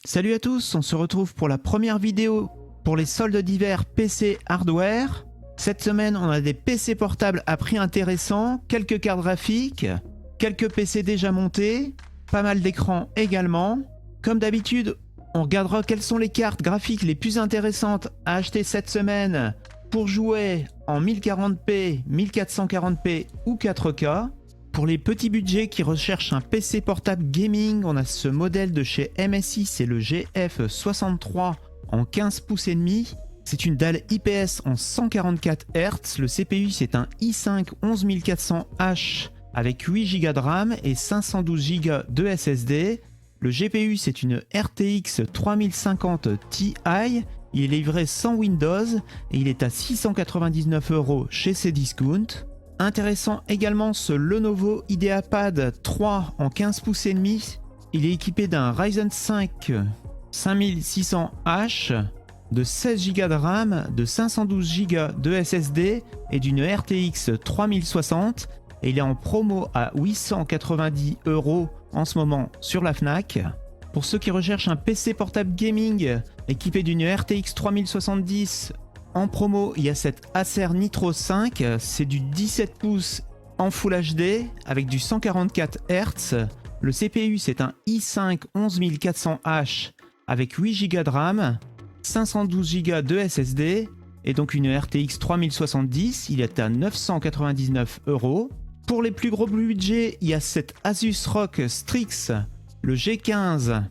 Salut à tous, on se retrouve pour la première vidéo pour les soldes d'hiver PC hardware. Cette semaine, on a des PC portables à prix intéressant, quelques cartes graphiques, quelques PC déjà montés, pas mal d'écrans également. Comme d'habitude, on regardera quelles sont les cartes graphiques les plus intéressantes à acheter cette semaine pour jouer en 1040p, 1440p ou 4K. Pour les petits budgets qui recherchent un PC portable gaming, on a ce modèle de chez MSI, c'est le GF63 en 15 pouces et demi. C'est une dalle IPS en 144 Hz. Le CPU c'est un i5 11400H avec 8 Go de RAM et 512 Go de SSD. Le GPU c'est une RTX 3050 Ti. Il est livré sans Windows et il est à 699 € chez Cdiscount. Intéressant également ce Lenovo IdeaPad 3 en 15 pouces et demi. Il est équipé d'un Ryzen 5 5600H, de 16 Go de RAM, de 512 Go de SSD et d'une RTX 3060. Et il est en promo à 890 € en ce moment sur la Fnac. Pour ceux qui recherchent un PC portable gaming équipé d'une RTX 3070, en promo, il y a cette Acer Nitro 5, c'est du 17 pouces en Full HD avec du 144 Hz. Le CPU c'est un i5 11400H avec 8 Go de RAM, 512 Go de SSD et donc une RTX 3070, il est à 999 €. Pour les plus gros budgets, il y a cette Asus ROG Strix, le G15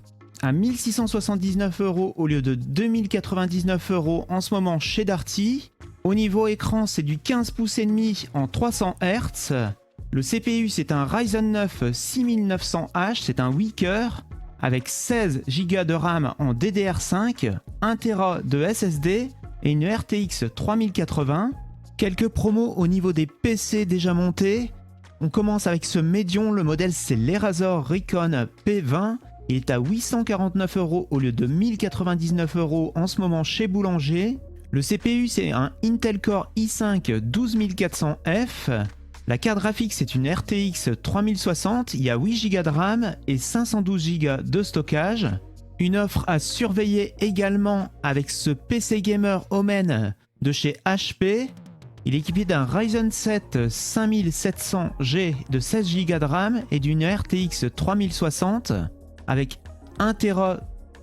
à 1679 € au lieu de 2099 € en ce moment chez Darty. Au niveau écran, c'est du 15 pouces et demi en 300 Hz. Le CPU, c'est un Ryzen 9 6900H, c'est un 8 cœurs avec 16 Go de RAM en DDR5, 1 Tera de SSD et une RTX 3080. Quelques promos au niveau des PC déjà montés. On commence avec ce médion, le modèle c'est l'Eraser Recon P20. Il est à 849 € au lieu de 1099 € en ce moment chez Boulanger. Le CPU c'est un Intel Core i5 12400F. La carte graphique c'est une RTX 3060, il y a 8 Go de RAM et 512 Go de stockage. Une offre à surveiller également avec ce PC Gamer Omen de chez HP. Il est équipé d'un Ryzen 7 5700G de 16 Go de RAM et d'une RTX 3060 avec 1 Tera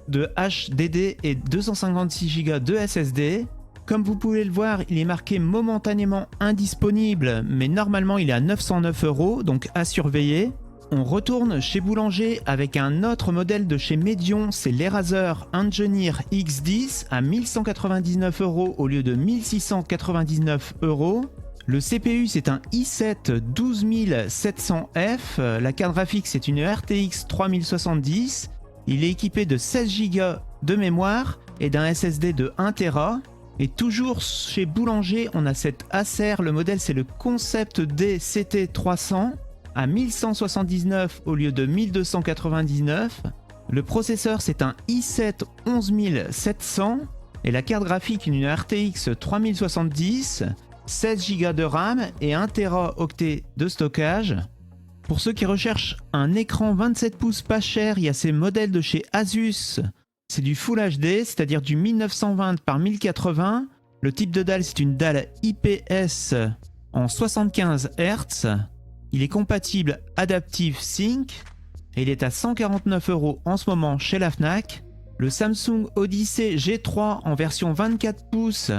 de HDD et 256 Go de SSD. Comme vous pouvez le voir, il est marqué momentanément indisponible, mais normalement il est à 909 €, donc à surveiller. On retourne chez Boulanger avec un autre modèle de chez Medion, c'est l'Eraser Engineer X10 à 1199 € au lieu de 1699 €. Le CPU c'est un i7 12700F, la carte graphique c'est une RTX 3070, il est équipé de 16 Go de mémoire et d'un SSD de 1 Tera. Et toujours chez Boulanger, on a cette Acer, le modèle c'est le Concept D CT300 à 1179 au lieu de 1299. Le processeur c'est un i7 11700 et la carte graphique une RTX 3070, 16 Go de RAM et 1 Teraoctet de stockage. Pour ceux qui recherchent un écran 27 pouces pas cher, il y a ces modèles de chez Asus. C'est du Full HD, c'est-à-dire du 1920 par 1080. Le type de dalle, c'est une dalle IPS en 75 Hz. Il est compatible Adaptive Sync et il est à 149 € en ce moment chez la Fnac. Le Samsung Odyssey G3 en version 24 pouces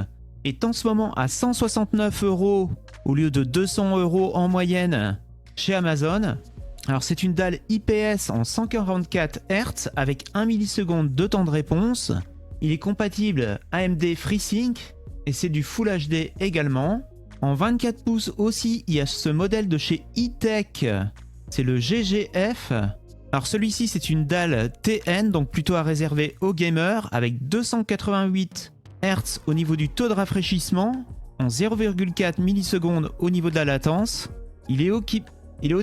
est en ce moment à 169 € au lieu de 200 € en moyenne chez Amazon. Alors c'est une dalle IPS en 144 Hz avec 1 milliseconde de temps de réponse. Il est compatible AMD FreeSync et c'est du Full HD également. En 24 pouces aussi, il y a ce modèle de chez E-Tech, c'est le GGF. Alors celui-ci c'est une dalle TN, donc plutôt à réserver aux gamers, avec 288 Hz au niveau du taux de rafraîchissement, en 0,4 millisecondes au niveau de la latence. Il est au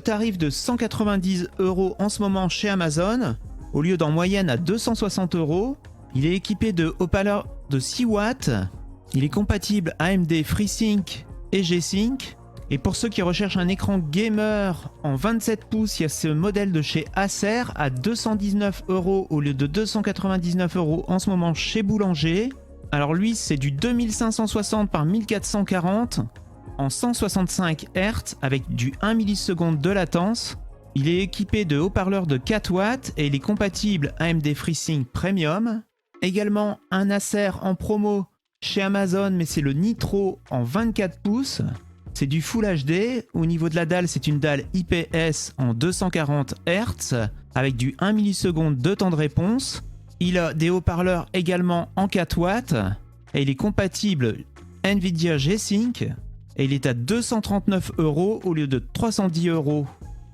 tarif de 190 € en ce moment chez Amazon, au lieu d'en moyenne à 260 €. Il est équipé de haut-parleurs de 6 watts. Il est compatible AMD FreeSync et G-Sync. Et pour ceux qui recherchent un écran gamer en 27 pouces, il y a ce modèle de chez Acer à 219 € au lieu de 299 € en ce moment chez Boulanger. Alors lui, c'est du 2560 par 1440 en 165 Hz avec du 1 milliseconde de latence. Il est équipé de haut-parleurs de 4 watts et il est compatible AMD FreeSync Premium. Également un Acer en promo chez Amazon, mais c'est le Nitro en 24 pouces. C'est du Full HD. Au niveau de la dalle, c'est une dalle IPS en 240 Hz avec du 1 milliseconde de temps de réponse. Il a des haut-parleurs également en 4 watts et il est compatible Nvidia G-Sync et il est à 239 € au lieu de 310 €.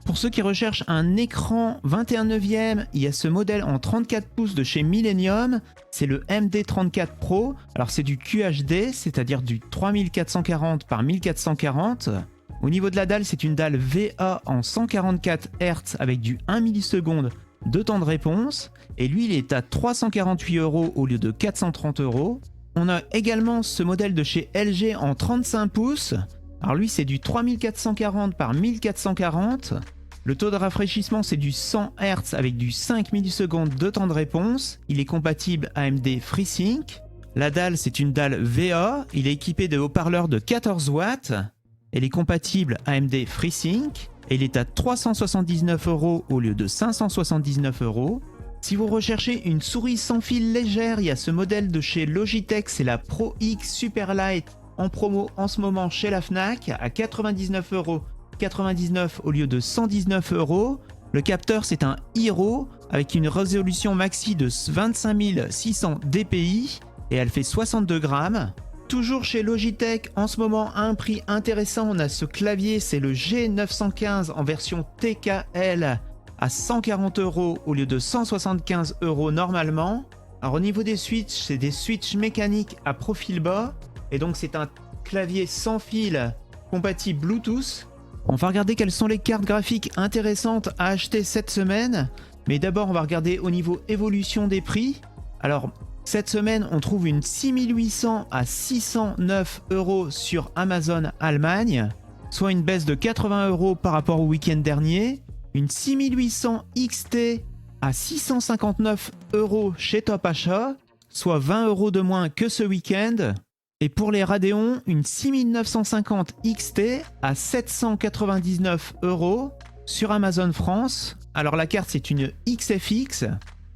Pour ceux qui recherchent un écran 21/9, il y a ce modèle en 34 pouces de chez Millennium, c'est le MD34 Pro. Alors c'est du QHD, c'est-à-dire du 3440 par 1440. Au niveau de la dalle, c'est une dalle VA en 144 Hz avec du 1 milliseconde de temps de réponse. Et lui, il est à 348 € au lieu de 430 €. On a également ce modèle de chez LG en 35 pouces. Alors lui, c'est du 3440 par 1440. Le taux de rafraîchissement, c'est du 100 Hz avec du 5 millisecondes de temps de réponse. Il est compatible AMD FreeSync. La dalle, c'est une dalle VA. Il est équipé de haut-parleurs de 14 watts. Elle est compatible AMD FreeSync. Et il est à 379 € au lieu de 579 €. Si vous recherchez une souris sans fil légère, il y a ce modèle de chez Logitech, c'est la Pro X Superlight en promo en ce moment chez la Fnac à 99,99 € au lieu de 119 €. Le capteur, c'est un Hero avec une résolution maxi de 25 600 dpi et elle fait 62 grammes. Toujours chez Logitech, en ce moment à un prix intéressant, on a ce clavier, c'est le G915 en version TKL à 140 € au lieu de 175 € normalement. Alors au niveau des switches, c'est des switches mécaniques à profil bas et donc c'est un clavier sans fil compatible Bluetooth. On va regarder quelles sont les cartes graphiques intéressantes à acheter cette semaine, mais d'abord on va regarder au niveau évolution des prix. Alors cette semaine on trouve une 6800 à 609 € sur Amazon Allemagne, soit une baisse de 80 € par rapport au week-end dernier. Une 6800 XT à 659 € chez Top Achat, soit 20 € de moins que ce week-end. Et pour les Radeon, une 6950 XT à 799 € sur Amazon France. Alors la carte, c'est une XFX.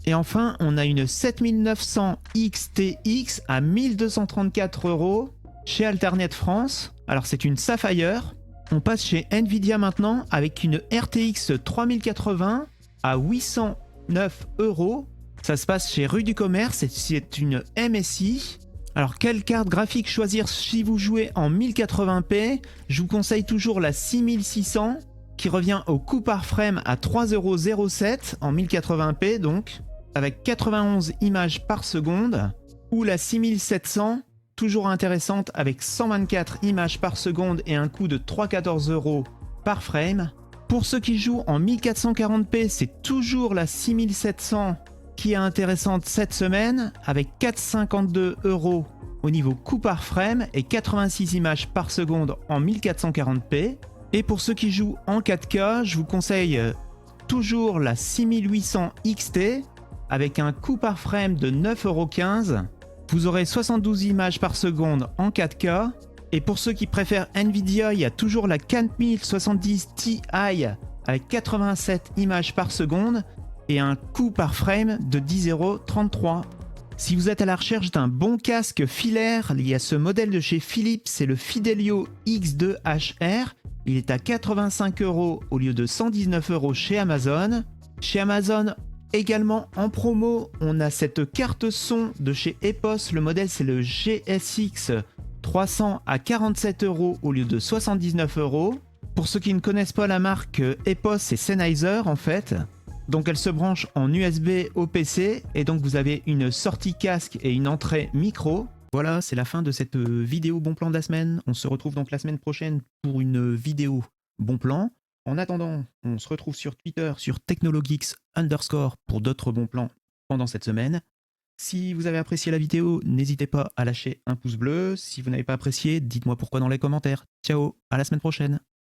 Et enfin, on a une 7900 XTX à 1234 € chez Alternet France. Alors c'est une Sapphire. On passe chez Nvidia maintenant avec une RTX 3080 à 809 €. Ça se passe chez Rue du Commerce et c'est une MSI. Alors quelle carte graphique choisir si vous jouez en 1080p? Je vous conseille toujours la 6600 qui revient au coût par frame à 3,07 € en 1080p donc, avec 91 images par seconde, ou la 6700 toujours intéressante avec 124 images par seconde et un coût de 3,14 € par frame. Pour ceux qui jouent en 1440p, c'est toujours la 6700 qui est intéressante cette semaine avec 4,52 € au niveau coût par frame et 86 images par seconde en 1440p. Et pour ceux qui jouent en 4K, je vous conseille toujours la 6800 XT avec un coût par frame de 9,15 €. Vous aurez 72 images par seconde en 4K. Et pour ceux qui préfèrent Nvidia, il y a toujours la 4070 Ti avec 87 images par seconde et un coût par frame de 10,33 €. Si vous êtes à la recherche d'un bon casque filaire, il y a ce modèle de chez Philips, c'est le Fidelio X2HR. Il est à 85 € au lieu de 119 € chez Amazon. Chez Amazon, également en promo, on a cette carte son de chez Epos. Le modèle, c'est le GSX 300 à 47 € au lieu de 79 €. Pour ceux qui ne connaissent pas la marque, Epos, c'est Sennheiser en fait. Donc elle se branche en USB au PC et donc vous avez une sortie casque et une entrée micro. Voilà, c'est la fin de cette vidéo bon plan de la semaine. On se retrouve donc la semaine prochaine pour une vidéo bon plan. En attendant, on se retrouve sur Twitter sur technologeeks_ pour d'autres bons plans pendant cette semaine. Si vous avez apprécié la vidéo, n'hésitez pas à lâcher un pouce bleu. Si vous n'avez pas apprécié, dites-moi pourquoi dans les commentaires. Ciao, à la semaine prochaine.